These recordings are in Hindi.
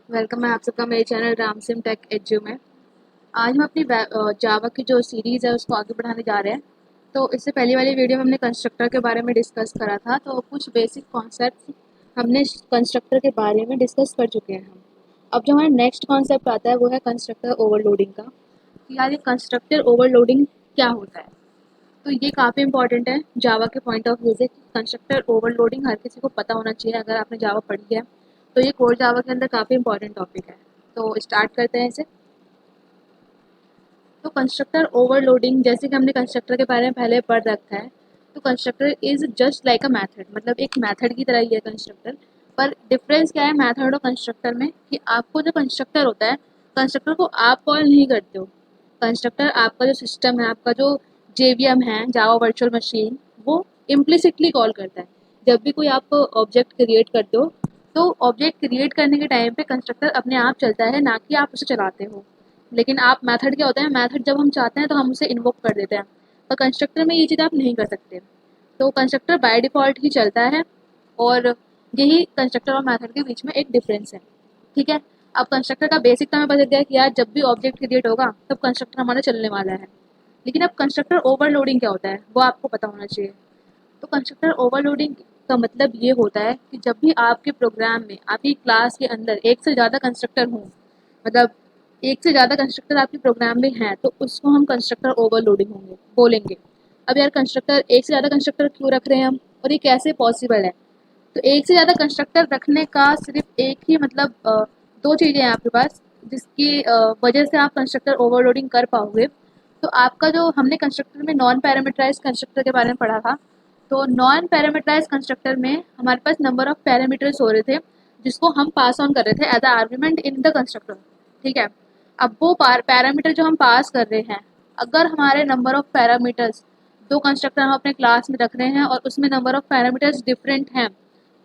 वेलकम है आप सबका मेरे चैनल रामसिम टेक एजू में। आज हम अपनी जावा की जो सीरीज़ है उसको आगे बढ़ाने जा रहे हैं। तो इससे पहली वाली वीडियो में हमने कंस्ट्रक्टर के बारे में डिस्कस करा था, तो कुछ बेसिक कॉन्सेप्ट हमने कंस्ट्रक्टर के बारे में डिस्कस कर चुके हैं हम। अब जो हमारा नेक्स्ट कॉन्सेप्ट आता है वो है कंस्ट्रक्टर ओवरलोडिंग का, कि यार ये कंस्ट्रक्टर ओवरलोडिंग क्या होता है। तो ये काफ़ी इंपॉर्टेंट है जावा के पॉइंट ऑफ व्यू से। कंस्ट्रक्टर ओवरलोडिंग हर किसी को पता होना चाहिए अगर आपने जावा पढ़ी है, तो ये कोर जावा के अंदर काफ़ी इंपॉर्टेंट टॉपिक है। तो स्टार्ट करते हैं इसे। तो कंस्ट्रक्टर ओवरलोडिंग, जैसे कि हमने कंस्ट्रक्टर के बारे में पहले पढ़ रखा है, तो constructor is just like a method, मतलब एक मैथड की तरह ही है कंस्ट्रक्टर। पर डिफरेंस क्या है मैथड और कंस्ट्रक्टर में, कि आपको जो कंस्ट्रक्टर होता है, कंस्ट्रक्टर को आप कॉल नहीं करते हो। कंस्ट्रक्टर आपका जो सिस्टम है, आपका जो जेवीएम है, जावा वर्चुअल मशीन, वो इम्प्लिसिटली कॉल करता है। जब भी कोई आप ऑब्जेक्ट क्रिएट करते हो, तो ऑब्जेक्ट क्रिएट करने के टाइम पे कंस्ट्रक्टर अपने आप चलता है, ना कि आप उसे चलाते हो। लेकिन आप मेथड क्या होता है, मेथड जब हम चाहते हैं तो हम उसे इन्वोक कर देते हैं, पर कंस्ट्रक्टर में ये चीज़ आप नहीं कर सकते। तो कंस्ट्रक्टर बाय डिफ़ॉल्ट ही चलता है, और यही कंस्ट्रक्टर और मेथड के बीच में एक डिफरेंस है। ठीक है। अब कंस्ट्रक्टर का बेसिक तो हमें पता चल गया कि यार जब भी ऑब्जेक्ट क्रिएट होगा तब कंस्ट्रक्टर हमारा चलने वाला है। लेकिन अब कंस्ट्रक्टर ओवरलोडिंग क्या होता है वो आपको पता होना चाहिए। तो कंस्ट्रक्टर ओवरलोडिंग का मतलब ये होता है कि जब भी आपके प्रोग्राम में, आपकी क्लास के अंदर एक से ज़्यादा कंस्ट्रक्टर हों, मतलब एक से ज़्यादा कंस्ट्रक्टर आपके प्रोग्राम में हैं, तो उसको हम कंस्ट्रक्टर ओवरलोडिंग होंगे बोलेंगे। अब यार कंस्ट्रक्टर, एक से ज़्यादा कंस्ट्रक्टर क्यों रख रहे हैं हम, और ये कैसे पॉसिबल है। तो एक से ज़्यादा कंस्ट्रक्टर रखने का सिर्फ एक ही मतलब दो चीज़ें हैं आपके पास, जिसकी वजह से आप कंस्ट्रक्टर ओवरलोडिंग कर पाओगे। तो आपका जो हमने कंस्ट्रक्टर में नॉन पैरामीटराइज कंस्ट्रक्टर के बारे में पढ़ा था, तो नॉन पैरामीटराइज कंस्ट्रक्टर में हमारे पास नंबर ऑफ पैरामीटर्स हो रहे थे, जिसको हम पास ऑन कर रहे थे as a argument in the constructor. ठीक है। अब वो पैरामीटर जो हम पास कर रहे हैं, अगर हमारे नंबर ऑफ पैरामीटर्स, दो कंस्ट्रक्टर हम अपने क्लास में रख रहे हैं और उसमें नंबर ऑफ पैरामीटर्स डिफरेंट हैं,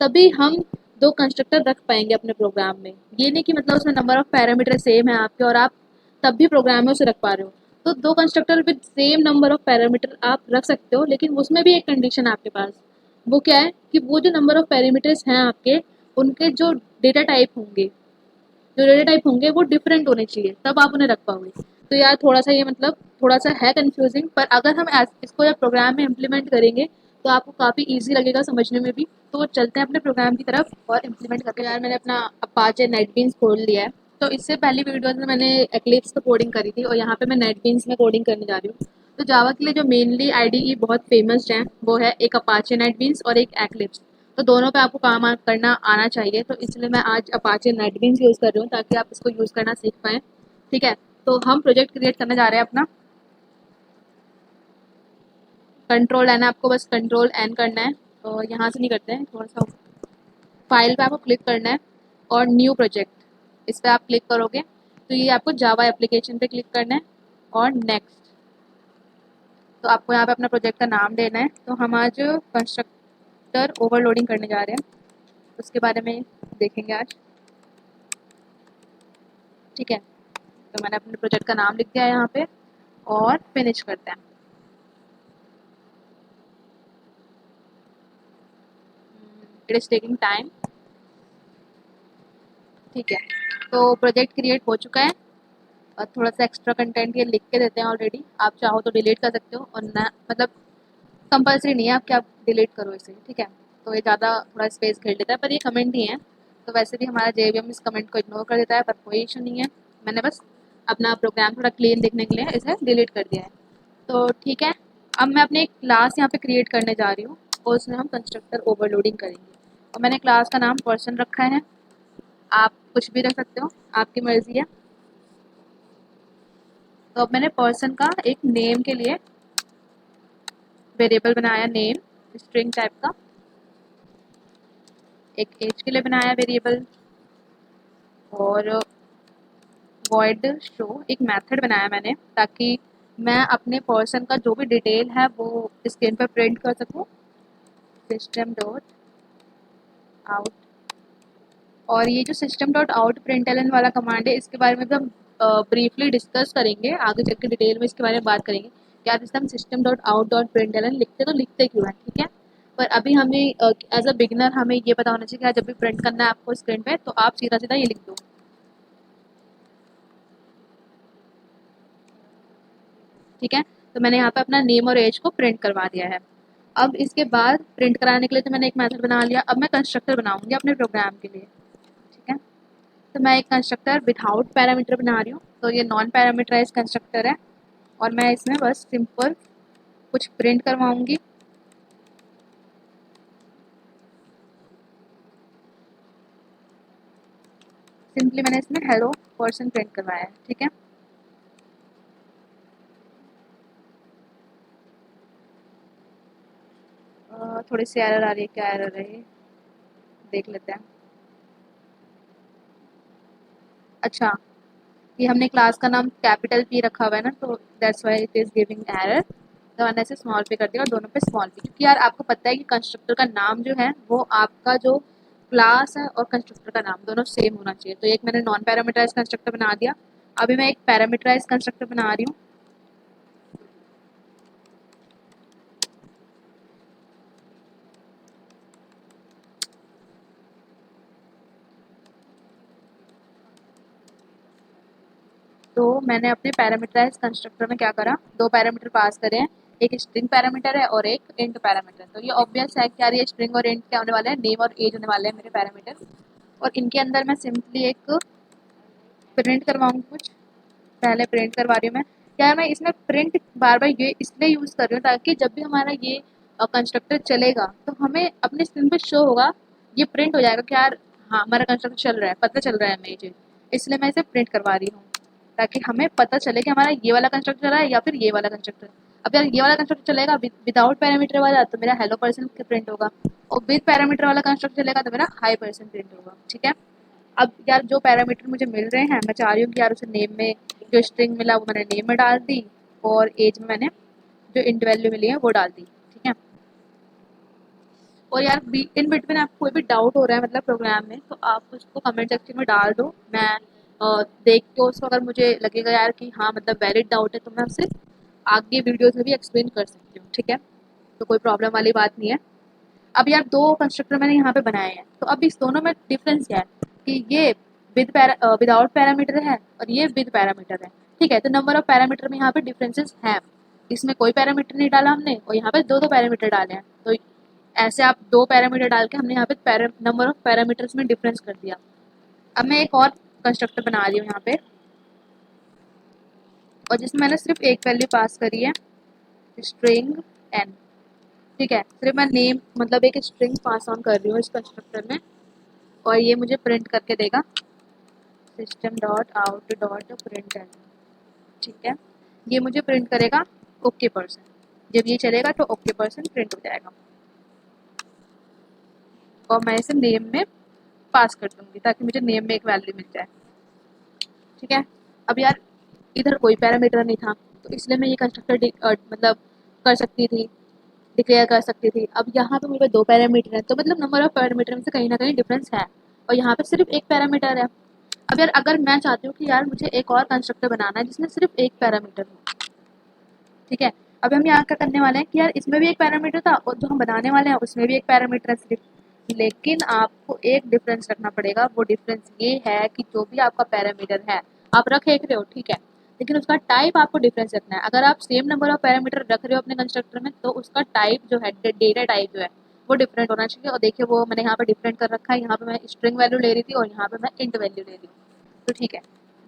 तभी हम दो कंस्ट्रक्टर रख पाएंगे अपने प्रोग्राम में। ये नहीं कि मतलब उसमें नंबर ऑफ पैरामीटर सेम है आपके और आप तब भी प्रोग्राम में उसे रख पा रहे हो। तो दो constructor with same number of parameter आप रख सकते हो, लेकिन उसमें भी एक कंडीशन है आपके पास। वो क्या है कि वो जो नंबर ऑफ पैरामीटर्स हैं आपके, उनके जो डेटा टाइप होंगे, वो डिफरेंट होने चाहिए, तब आप उन्हें रख पाओगे। तो यार थोड़ा सा ये मतलब थोड़ा सा है कंफ्यूजिंग, पर अगर हम इसको जब प्रोग्राम में इम्प्लीमेंट करेंगे तो आपको काफ़ी ईजी लगेगा समझने में भी। तो चलते हैं अपने प्रोग्राम की तरफ और इम्प्लीमेंट करते हैं। यार मैंने अपना अपाचे नेटबीन्स खोल लिया है। तो इससे पहली वीडियोज में मैंने एक्लिप्स पे कोडिंग करी थी, और यहाँ पे मैं नेटबीन्स में कोडिंग करने जा रही हूँ। तो जावा के लिए जो मेनली आईडीई बहुत फेमस है वो है एक अपाचे नेटबीन्स और एक एक्लिप्स। तो दोनों पे आपको काम करना आना चाहिए, तो इसलिए मैं आज अपाचे नेटबीन्स यूज़ कर रही हूँ ताकि आप इसको यूज़ करना सीख पाएँ। ठीक है। तो हम प्रोजेक्ट क्रिएट करने जा रहे हैं अपना। कंट्रोल एन, आपको बस कंट्रोल एन करना है, तो यहाँ से नहीं करते हैं, थोड़ा सा फाइल पे आपको क्लिक करना है और न्यू प्रोजेक्ट, इस पर आप क्लिक करोगे तो ये आपको जावा एप्लीकेशन पे क्लिक करना है और नेक्स्ट। तो आपको यहाँ पे अपना प्रोजेक्ट का नाम देना है। तो हम आज कंस्ट्रक्टर ओवरलोडिंग करने जा रहे हैं, उसके बारे में देखेंगे आज। ठीक है। तो मैंने अपने प्रोजेक्ट का नाम लिख दिया है यहाँ पे, और फिनिश करते हैं। It is taking time. ठीक है। तो प्रोजेक्ट क्रिएट हो चुका है, और थोड़ा सा एक्स्ट्रा कंटेंट ये लिख के देते हैं ऑलरेडी, आप चाहो तो डिलीट कर सकते हो, और ना मतलब कंपलसरी नहीं है आपके आप डिलीट करो इसे। ठीक है। तो ये ज़्यादा थोड़ा स्पेस घेर लेता है, पर ये कमेंट ही है, तो वैसे भी हमारा जेवीएम इस कमेंट को इग्नोर कर देता है, पर कोई इशू नहीं है। मैंने बस अपना प्रोग्राम थोड़ा क्लीन दिखने के लिए इसे डिलीट कर दिया है। तो ठीक है। अब मैं अपनी एक क्लास यहाँ पे क्रिएट करने जा रही हूँ, और उसमें हम कंस्ट्रक्टर ओवरलोडिंग करेंगे। और मैंने क्लास का नाम पर्सन रखा है, आप कुछ भी रख सकते हो, आपकी मर्जी है। तो अब मैंने पर्सन का एक नेम के लिए वेरिएबल बनाया, नेम स्ट्रिंग टाइप का। एक एज के लिए बनाया वेरिएबल, और वॉइड शो एक मेथड बनाया मैंने, ताकि मैं अपने पर्सन का जो भी डिटेल है वो स्क्रीन पर प्रिंट कर सकूँ। सिस्टम डॉट आउट, और ये जो सिस्टम डॉट आउट प्रिंटलन वाला कमांड है, इसके बारे में भी हम ब्रीफली डिस्कस करेंगे, आगे चल के डिटेल में इसके बारे में बात करेंगे। क्या जैसे हम system dot out dot println लिखते तो लिखते क्यों है। ठीक है। पर अभी हमें एज अ बिगनर हमें ये पता होना चाहिए कि जब भी प्रिंट करना है आपको स्क्रीन पे, तो आप सीधा सीधा ये लिख दो, ठीक है। तो मैंने यहाँ पे अपना नेम और एज को प्रिंट करवा दिया है। अब इसके बाद प्रिंट कराने के लिए तो मैंने एक मेथड बना लिया। अब मैं कंस्ट्रक्टर बनाऊंगी अपने प्रोग्राम के लिए। ठीक है। तो मैं एक कंस्ट्रक्टर विदाउट पैरामीटर बना रही हूँ। तो ये नॉन पैरामीटराइज कंस्ट्रक्टर है और मैं इसमें बस सिंपल कुछ प्रिंट करवाऊंगी। सिंपली मैंने इसमें हेलो पर्सन प्रिंट करवाया है। ठीक है। थोड़ी सी एरर आ रही है, क्या एरर है ये देख लेते हैं। अच्छा, ये हमने क्लास का नाम कैपिटल पी रखा हुआ है ना, तो that's why it is giving error. तो मैंने ऐसे स्मॉल पे कर दिया और दोनों पे स्मॉल पे, क्योंकि यार आपको पता है कि कंस्ट्रक्टर का नाम जो है वो आपका जो क्लास है और कंस्ट्रक्टर का नाम दोनों सेम होना चाहिए। तो एक मैंने नॉन पैरामीटराइज कंस्ट्रक्टर बना दिया। अभी मैं एक पैरामीटराइज कंस्ट्रक्टर बना रही हूँ। तो मैंने अपने पैरामीटराइज कंस्ट्रक्टर में क्या करा, दो पैरामीटर पास करे हैं। एक स्ट्रिंग पैरामीटर है और एक इंट पैरामीटर। तो ये ऑब्वियस है कि यार ये स्ट्रिंग और इंट क्या होने वाले हैं, नेम और एज होने वाले हैं मेरे पैरामीटर। और इनके अंदर मैं सिंपली एक प्रिंट करवाऊंगी कुछ। पहले प्रिंट करवा रही हूँ मैं। क्या है, मैं इसमें प्रिंट बार बार ये इसलिए यूज़ कर रही हूँ ताकि जब भी हमारा ये कंस्ट्रक्टर चलेगा तो हमें अपने स्क्रीन पे शो होगा, ये प्रिंट हो जाएगा कि यार हाँ हमारा कंस्ट्रक्टर चल रहा है, पता चल रहा है हमें ये। इसलिए मैं इसे प्रिंट करवा रही हूँ ताकि हमें पता चले कि हमारा ये वाला कंस्ट्रक्टर चल रहा है या फिर ये वाला कंस्ट्रक्टर। अब यार ये वाला कंस्ट्रक्टर चलेगा विदाउट पैरामीटर वाला, तो मेरा हेलो पर्सन प्रिंट होगा। और विद पैरामीटर वाला कंस्ट्रक्टर चलेगा तो मेरा हाई पर्सन प्रिंट होगा। ठीक है। अब यार जो पैरामीटर मुझे मिल रहे हैं, मैं चाह रही हूँ कि यार उसे नेम में जो स्ट्रिंग मिला वो मैंने नेम में डाल दी और एज में मैंने जो इंट वैल्यू मिली है वो डाल दी। ठीक है। और यार इन बिटवीन आपको कोई भी डाउट हो रहा है मतलब प्रोग्राम में, तो आप उसको कमेंट सेक्शन में डाल दो। मैं देख के उसको अगर मुझे लगेगा यार कि हाँ मतलब वैलिड डाउट है तो मैं उसे आगे वीडियोज में भी एक्सप्लेन कर सकती हूँ। ठीक है। तो कोई प्रॉब्लम वाली बात नहीं है। अब यार दो कंस्ट्रक्टर मैंने यहाँ पे बनाए हैं, तो अब इस दोनों में डिफरेंस क्या है कि ये विदाउट पैरामीटर है और ये विद पैरामीटर है। ठीक है। तो नंबर ऑफ पैरामीटर में यहाँ पे डिफरेंसेस हैं। इसमें कोई पैरामीटर नहीं डाला हमने और यहाँ पे दो दो पैरामीटर डाले हैं। तो ऐसे आप दो पैरामीटर डाल के हमने यहाँ पे नंबर ऑफ पैरामीटर्स में डिफरेंस कर दिया। अब मैं एक और कंस्ट्रक्टर बना रही हूँ यहाँ पे, और जिसमें मैंने सिर्फ एक वैल्यू पास करी है, स्ट्रिंग एन। ठीक है। सिर्फ मैं नेम मतलब एक स्ट्रिंग पास ऑन कर रही हूँ इस कंस्ट्रक्टर में, और ये मुझे प्रिंट करके देगा system dot out dot print. ठीक है। ये मुझे प्रिंट करेगा ओके पर्सन। जब ये चलेगा तो ओके पर्सन प्रिंट हो जाएगा और मैं इसे नेम में पास कर दूंगी ताकि मुझे नेम में एक वैल्यू मिल जाए। ठीक है। अब यार इधर कोई पैरामीटर नहीं था, तो इसलिए मैं ये कंस्ट्रक्टर मतलब कर सकती थी, डिक्लेयर कर सकती थी। अब यहाँ पे मुझे दो पैरामीटर है, तो मतलब नंबर ऑफ पैरामीटर में से कहीं ना कहीं डिफरेंस है, और यहाँ पे सिर्फ एक पैरामीटर है। अब यार अगर मैं चाहती हूँ कि यार मुझे एक और कंस्ट्रक्टर बनाना है जिसमें सिर्फ एक पैरामीटर हो। ठीक है। अब हम यहाँ क्या करने वाले हैं कि यार इसमें भी एक पैरामीटर था और जो हम बनाने वाले हैं उसमें भी एक पैरामीटर है सिर्फ। लेकिन आपको एक डिफरेंस रखना पड़ेगा। वो डिफरेंस ये है कि जो भी आपका पैरामीटर है आप रख एक रहे हो, ठीक है, लेकिन उसका टाइप आपको डिफरेंस रखना है। अगर आप सेम नंबर ऑफ पैरामीटर रख रहे हो अपने कंस्ट्रक्टर में, तो उसका टाइप जो है, डेटा टाइप जो है वो डिफरेंट होना चाहिए। और देखिए वो मैंने यहाँ पे डिफरेंट कर रखा है। यहाँ पे मैं स्ट्रिंग वैल्यू ले रही थी और यहाँ पे मैं इंट वैल्यू ले रही हूँ। तो ठीक है,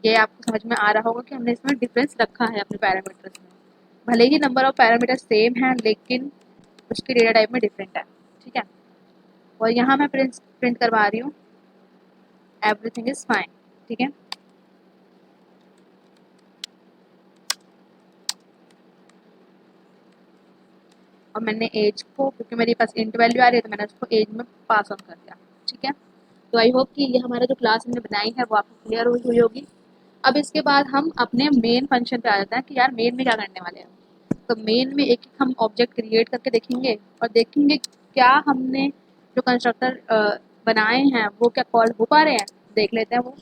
ये आपको समझ में आ रहा होगा कि हमने इसमें डिफरेंस रखा है अपने पैरामीटर्स में। भले ही नंबर ऑफ पैरामीटर सेम है लेकिन उसकी डेटा टाइप में डिफरेंट है। ठीक है। और यहाँ मैं प्रिंट प्रिंट करवा रही हूँ एवरीथिंग इज फाइन। ठीक है। और मैंने एज को, क्योंकि मेरे पास इंट वैल्यू आ रही है, तो मैंने उसको एज में पास ऑन कर दिया। ठीक है। तो आई होप कि ये हमारा जो क्लास हमने बनाई है वो आपको क्लियर हुई होगी। अब इसके बाद हम अपने मेन फंक्शन पे आ जाते हैं कि यार मेन में क्या करने वाले हैं। तो मेन में एक हम ऑब्जेक्ट क्रिएट करके देखेंगे और देखेंगे क्या हमने जो कंस्ट्रक्टर बनाए हैं वो क्या कॉल हो पा रहे हैं। देख लेते हैं वो।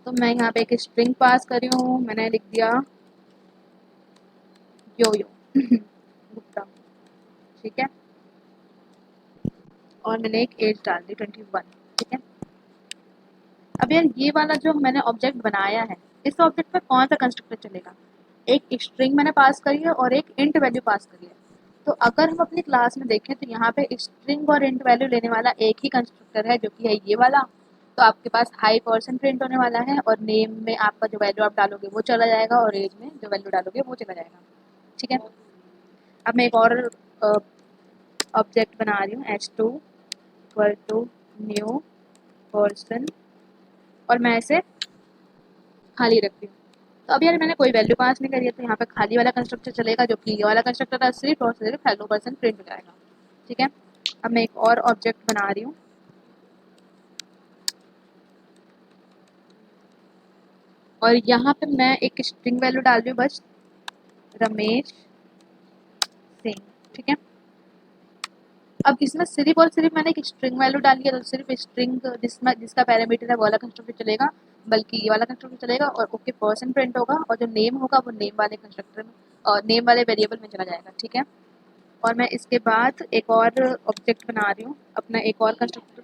तो मैं यहाँ पे एक स्ट्रिंग पास कर रही हूँ, मैंने लिख दिया यो यो गुप्ता। ठीक है। और मैंने एक एज डाल दी 21। ठीक है। अब यार ये वाला जो मैंने ऑब्जेक्ट बनाया है, इस ऑब्जेक्ट में कौन सा कंस्ट्रक्टर चलेगा? एक स्ट्रिंग मैंने पास करी है और एक इंट वैल्यू पास करी है। तो अगर हम अपनी क्लास में देखें तो यहाँ पे स्ट्रिंग और इंट वैल्यू लेने वाला एक ही कंस्ट्रक्टर है, जो कि है ये वाला। तो आपके पास हाई पर्सन प्रिंट होने वाला है, और नेम में आपका जो वैल्यू आप डालोगे वो चला जाएगा, और एज में जो वैल्यू डालोगे वो चला जाएगा। ठीक है। अब मैं एक और ऑब्जेक्ट बना रही हूँ, h2 equal to new person, और मैं इसे खाली रखती हूँ। तो अब यार मैंने कोई वैल्यू पास नहीं करी है, तो यहाँ पे खाली वाला कंस्ट्रक्टर चलेगा, जो कि ये वाला कंस्ट्रक्टर है, सिर्फ और सिर्फ हेलो पर्सन प्रिंट हो जाएगा। ठीक है। अब मैं एक और ऑब्जेक्ट बना रही हूँ, और यहाँ पे मैं एक स्ट्रिंग वैल्यू डाल रही हूँ, बस रमेश सिंह। ठीक है। अब इसमें सिर्फ और सिर्फ मैंने एक स्ट्रिंग वैल्यू डाली है, तो सिर्फ स्ट्रिंग जिसका पैरामीटर है वो वाला कंस्ट्रक्टर चलेगा, बल्कि ये वाला कंस्ट्रक्टर चलेगा, और ओके पर्सन प्रिंट होगा, और जो नेम होगा वो नेम वाले कंस्ट्रक्टर में और नेम वाले वेरिएबल में चला जाएगा। ठीक है। और मैं इसके बाद एक और ऑब्जेक्ट बना रही हूँ, अपना एक और कंस्ट्रक्टर।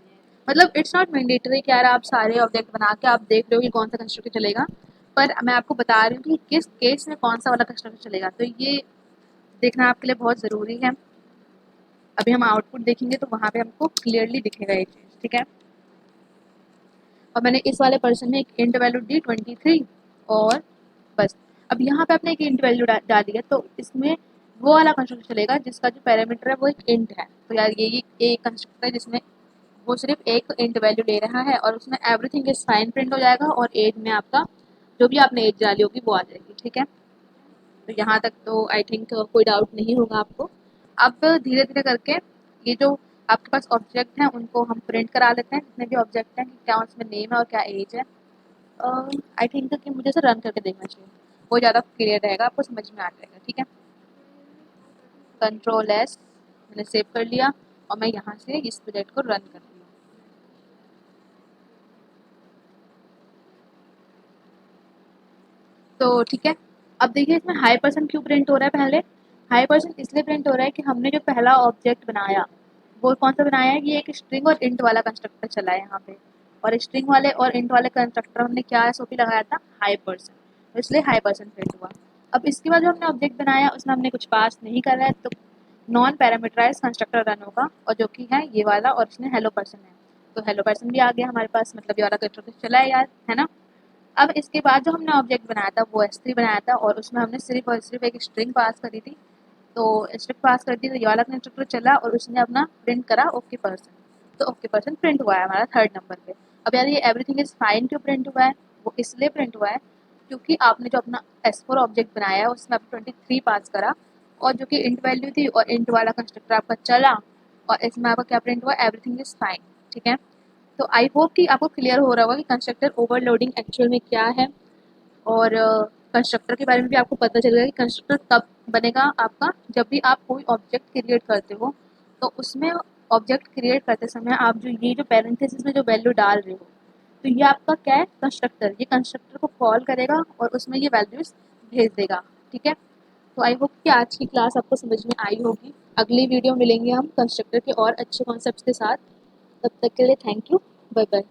मतलब इट्स नॉट मैंडेटरी कि यार आप सारे ऑब्जेक्ट बना के आप देख रहे हो कि कौन सा कंस्ट्रक्टर चलेगा, पर मैं आपको बता रही हूँ कि किस केस में कौन सा वाला कंस्ट्रक्टर चलेगा, तो ये देखना आपके लिए बहुत ज़रूरी है। अभी हम आउटपुट देखेंगे तो वहाँ पे हमको क्लियरली दिखेगा ये चीज़। ठीक है। और मैंने इस वाले पर्सन में एक इंट वैल्यू दी 23, और बस। अब यहाँ पे आपने एक इंट वैल्यू डाली है, तो इसमें वो वाला कंस्ट्रक्टर चलेगा जिसका जो पैरामीटर है वो एक इंट है। तो यार ये एक कंस्ट्रक्टर है जिसमें वो सिर्फ एक इंट वैल्यू ले रहा है, और उसमें एवरीथिंग इज फाइन प्रिंट हो जाएगा, और एज में आपका जो भी आपने एज डाली होगी वो आ जाएगी। ठीक है। तो यहाँ तक तो आई थिंक कोई डाउट नहीं होगा आपको। अब धीरे धीरे करके ये जो आपके पास ऑब्जेक्ट हैं उनको हम प्रिंट करा लेते हैं, जितने भी ऑब्जेक्ट हैं, कि क्या उसमें नेम है और क्या एज है। आई थिंक कि मुझे इसे रन करके देखना चाहिए, वो ज़्यादा क्लियर रहेगा, आपको समझ में आ जाएगा। ठीक है। Ctrl+S मैंने सेव कर लिया, और मैं यहाँ से इस प्रोजेक्ट को रन कर रही हूँ। तो ठीक है। अब देखिए इसमें हाई परसेंट क्यों प्रिंट हो रहा है? पहले हाई परसेंट इसलिए प्रिंट हो रहा है कि हमने जो पहला ऑब्जेक्ट बनाया वो कौन सा बनाया है, ये एक स्ट्रिंग और इंट वाला कंस्ट्रक्टर चला है यहाँ पे, और स्ट्रिंग वाले और इंट वाले कंस्ट्रक्टर हमने क्या एसओपी लगाया था, हाई परसेंट, तो इसलिए हाई परसेंट प्रिंट हुआ। अब इसके बाद जो हमने ऑब्जेक्ट बनाया उसमें हमने कुछ पास नहीं करा है, तो नॉन पैरामीटराइज कंस्ट्रक्टर रन होगा, और जो कि है ये वाला, और इसमें हेलो पर्सन है, तो हेलो पर्सन भी आ गया हमारे पास, मतलब ये वाला कंस्ट्रक्टर चला है यार, है ना। अब इसके बाद जो हमने ऑब्जेक्ट बनाया था वो S3 बनाया था, और उसमें हमने सिर्फ और सिर्फ एक स्ट्रिंग पास करी थी, तो स्ट्रिंग पास कर दी, तो ये वाला कंस्ट्रक्टर चला, और उसने अपना प्रिंट करा ओके पर्सन, तो ओके पर्सन प्रिंट हुआ है हमारा थर्ड नंबर पे। अब यार ये एवरीथिंग इज फाइन क्यों प्रिंट हुआ है? वो इसलिए प्रिंट हुआ है क्योंकि आपने जो अपना S4 ऑब्जेक्ट बनाया है उसमें आपने 23 पास करा, और जो कि इंट वैल्यू थी, और इंट वाला कंस्ट्रक्टर आपका चला, और इसमें आपका क्या प्रिंट हुआ, एवरीथिंग इज फाइन। ठीक है। तो आई होप कि आपको क्लियर हो रहा होगा कि कंस्ट्रक्टर ओवरलोडिंग एक्चुअल में क्या है, और कंस्ट्रक्टर के बारे में भी आपको पता चलेगा कि कंस्ट्रक्टर तब बनेगा आपका जब भी आप कोई ऑब्जेक्ट क्रिएट करते हो, तो उसमें ऑब्जेक्ट क्रिएट करते समय आप जो ये जो पैरेंथेसिस में जो वैल्यू डाल रहे हो, तो ये आपका क्या है, कंस्ट्रक्टर, ये कंस्ट्रक्टर को कॉल करेगा और उसमें ये वैल्यूज भेज देगा। ठीक है। तो आई होप कि आज की क्लास आपको समझ में आई होगी। अगली वीडियो मिलेंगे हम कंस्ट्रक्टर के और अच्छे कॉन्सेप्ट्स के साथ। तब तक के लिए थैंक यू, बाय बाय।